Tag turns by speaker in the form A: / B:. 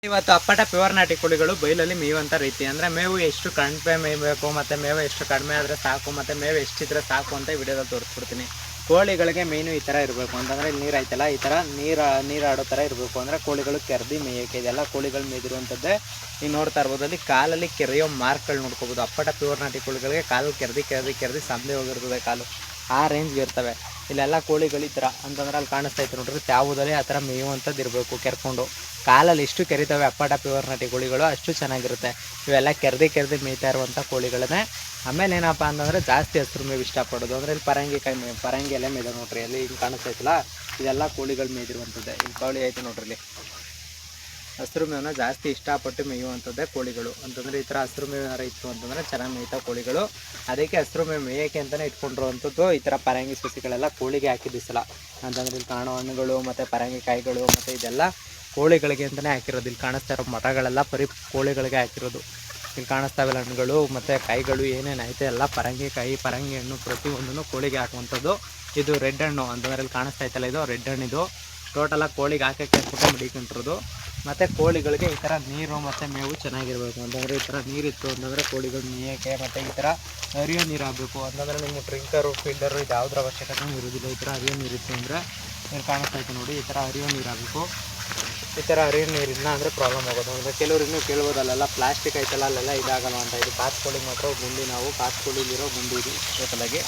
A: ಇವತ್ತು ಅಪ್ಪಟ ಪ್ಯೂರ್ ನಾಟಿ ಕೋಳಿಗಳು ಬೈಲಲ್ಲಿ ಮೇಯುವಂಥ ರೀತಿ ಅಂದರೆ ಮೇವು ಎಷ್ಟು ಕಡಿಮೆ ಮೇಯಬೇಕು ಮತ್ತು ಮೇವು ಎಷ್ಟು ಕಡಿಮೆ ಆದರೆ ಸಾಕು ಮತ್ತು ಮೇವು ಎಷ್ಟಿದ್ರೆ ಸಾಕು ಅಂತ ವಿಡಿಯೋದಲ್ಲಿ ತೋರಿಸ್ಬಿಡ್ತೀನಿ. ಕೋಳಿಗಳಿಗೆ ಮೇನು ಈ ಥರ ಇರಬೇಕು ಅಂತಂದರೆ ಇಲ್ಲಿ ನೀರು ಐತಲ್ಲ, ಈ ಥರ ನೀರಾಡೋ ಥರ ಇರಬೇಕು. ಅಂದರೆ ಕೋಳಿಗಳು ಕೆರೆದಿ ಮೇಯೋಕ್ಕೆ ಇದೆಲ್ಲ ಕೋಳಿಗಳು ಮೇದಿರುವಂಥದ್ದೇ. ನೀವು ನೋಡ್ತಾ ಇರ್ಬೋದು ಅಲ್ಲಿ ಕಾಲಲ್ಲಿ ಕೆರೆಯೋ ಮಾರ್ಕ್ಗಳು ನೋಡ್ಕೋಬೋದು. ಅಪ್ಪಟ ಪ್ಯೂರ್ ನಾಟಿ ಕೋಳಿಗಳಿಗೆ ಕಾಲು ಕೆರೆದಿ ಸಂದೆ ಹೋಗಿರ್ತದೆ ಕಾಲು, ಆ ರೇಂಜ್ಗೆ ಇರ್ತವೆ. ಇಲ್ಲೆಲ್ಲ ಕೋಳಿಗಳು ಈ ಥರ ಅಂತಂದ್ರೆ ಅಲ್ಲಿ ಕಾಣಿಸ್ತಾ ಇತ್ತು ನೋಡ್ರಿ, ತ್ಯಾವುದಲ್ಲಿ ಆ ಥರ ಮೇಯುವಂಥದ್ದು ಇರಬೇಕು. ಕೆರ್ಕೊಂಡು ಕಾಲಲ್ಲಿ ಎಷ್ಟು ಕೆರಿತವೆ ಅಪ್ಪಟ ಪ್ಯೂರ್ ನಾಟಿ ಕೋಳಿಗಳು ಅಷ್ಟು ಚೆನ್ನಾಗಿರುತ್ತೆ. ಇವೆಲ್ಲ ಕೆರೆದಿ ಮೇಯ್ತಾ ಇರುವಂಥ ಕೋಳಿಗಳನ್ನೇ. ಆಮೇಲೆ ಏನಪ್ಪ ಅಂತಂದರೆ ಜಾಸ್ತಿ ಹಸಿರು ಮೇವು ಇಷ್ಟಪಡೋದು ಅಂದರೆ ಇಲ್ಲಿ ಪರಂಗಿ ಎಲ್ಲ ಮೇಯ್ದ ನೋಡ್ರಿ, ಅಲ್ಲಿ ಹಿಂಗೆ ಕಾಣಿಸ್ತೈತಲ್ಲ, ಇದೆಲ್ಲ ಕೋಳಿಗಳು ಮೇಯ್ದಿರುವಂಥದ್ದೇ. ಇಲ್ಲಿ ಕೋಳಿ ಐತೆ ನೋಡ್ರಿ, ಇಲ್ಲಿ ಹಸಿರು ಮೇವನ್ನ ಜಾಸ್ತಿ ಇಷ್ಟಪಟ್ಟು ಮೇಯುವಂಥದ್ದೇ ಕೋಳಿಗಳು. ಅಂತಂದರೆ ಈ ಥರ ಹಸಿರು ಮೇವು ಏನಾರು ಇತ್ತು ಅಂತಂದರೆ ಚೆನ್ನಾಗಿ ಮೇಯ್ತಾವೆ ಕೋಳಿಗಳು. ಅದಕ್ಕೆ ಹಸಿರು ಮೇವು ಮೇಯೋಕ್ಕೆ ಅಂತಲೇ ಇಟ್ಕೊಂಡಿರುವಂಥದ್ದು ಈ ಥರ ಪರಂಗಿ ಸಸಿಗಳೆಲ್ಲ ಕೋಳಿಗೆ ಹಾಕಿದ್ದಿಸಲ್ಲ. ಅಂತಂದರೆ ಇಲ್ಲಿ ಕಾಣೋ ಹಣ್ಣುಗಳು ಮತ್ತು ಪರಂಗಿ ಕಾಯಿಗಳು ಮತ್ತು ಇದೆಲ್ಲ ಕೋಳಿಗಳಿಗೆ ಅಂತಲೇ ಹಾಕಿರೋದು. ಇಲ್ಲಿ ಕಾಣಿಸ್ತಾ ಇರೋ ಮರಗಳೆಲ್ಲ ಬರೀ ಕೋಳಿಗಳಿಗೆ ಹಾಕಿರೋದು. ಇಲ್ಲಿ ಕಾಣಿಸ್ತಾವೆಲ್ಲ ಹಣ್ಣುಗಳು ಮತ್ತು ಕಾಯಿಗಳು ಏನೇನೈತೆ ಎಲ್ಲ ಪರಂಗಿ ಹಣ್ಣು ಪ್ರತಿಯೊಂದನ್ನು ಕೋಳಿಗೆ ಹಾಕುವಂಥದ್ದು. ಇದು ರೆಡ್ ಹಣ್ಣು ಅಂತಂದರೆ ಇಲ್ಲಿ ಕಾಣಿಸ್ತಾ ಇತ್ತಲ್ಲ, ಇದು ರೆಡ್ ಹಣ್ಣಿದು ಟೋಟಲಾಗಿ ಕೋಳಿಗೆ ಹಾಕೋಕ್ಕೆ ಹಾಕ್ಬಿಟ್ಟು ಮಡಿಕೊಂಡಿರೋದು. ಮತ್ತು ಕೋಳಿಗಳಿಗೆ ಈ ಥರ ನೀರು ಮತ್ತು ಮೇವು ಚೆನ್ನಾಗಿರಬೇಕು. ಅಂತಂದರೆ ಈ ಥರ ನೀರಿತ್ತು ಅಂತಂದರೆ ಕೋಳಿಗಳು ಮೇಯೋಕ್ಕೆ ಮತ್ತು ಈ ಥರ ಹರಿಯೋ ನೀರು ಆಗಬೇಕು. ಅಂತಂದರೆ ನಿಮ್ಮ ಟ್ರಿಂಕರು ಫಿಲ್ಟರು ಇದು ಯಾವುದ್ರ ಅವಶ್ಯಕತೆ ಇರೋದಿಲ್ಲ. ಈ ಥರ ಹರಿಯೋ ನೀರಿತ್ತು ಅಂದರೆ ಇಲ್ಲಿ ಕಾಣಿಸ್ತಾಯಿತ್ತು ನೋಡಿ, ಈ ಥರ ಹರಿಯೋ ನೀರು ಆಗಬೇಕು. ಈ ಥರ ಹರಿಯೋ ನೀರಿಲ್ಲ ಅಂದರೆ ಪ್ರಾಬ್ಲಮ್ ಆಗೋದು. ಅಂದರೆ ಕೆಲವ್ರು ಇನ್ನೂ ಕೇಳ್ಬೋದಲ್ಲೆಲ್ಲ ಪ್ಲಾಸ್ಟಿಕ್ ಐತಲ್ಲ ಅಲ್ಲೆಲ್ಲ ಇದಾಗಲ್ಲ ಅಂತ. ಇದು ಕಾಸು ಕೋಳಿಗೆ ಮಾತ್ರ ಗುಂಡಿ, ನಾವು ಕಾಸು ಕೋಳಿಲಿರೋ ಗುಂಡಿ ಇದು ಟೋಟಲಾಗಿ.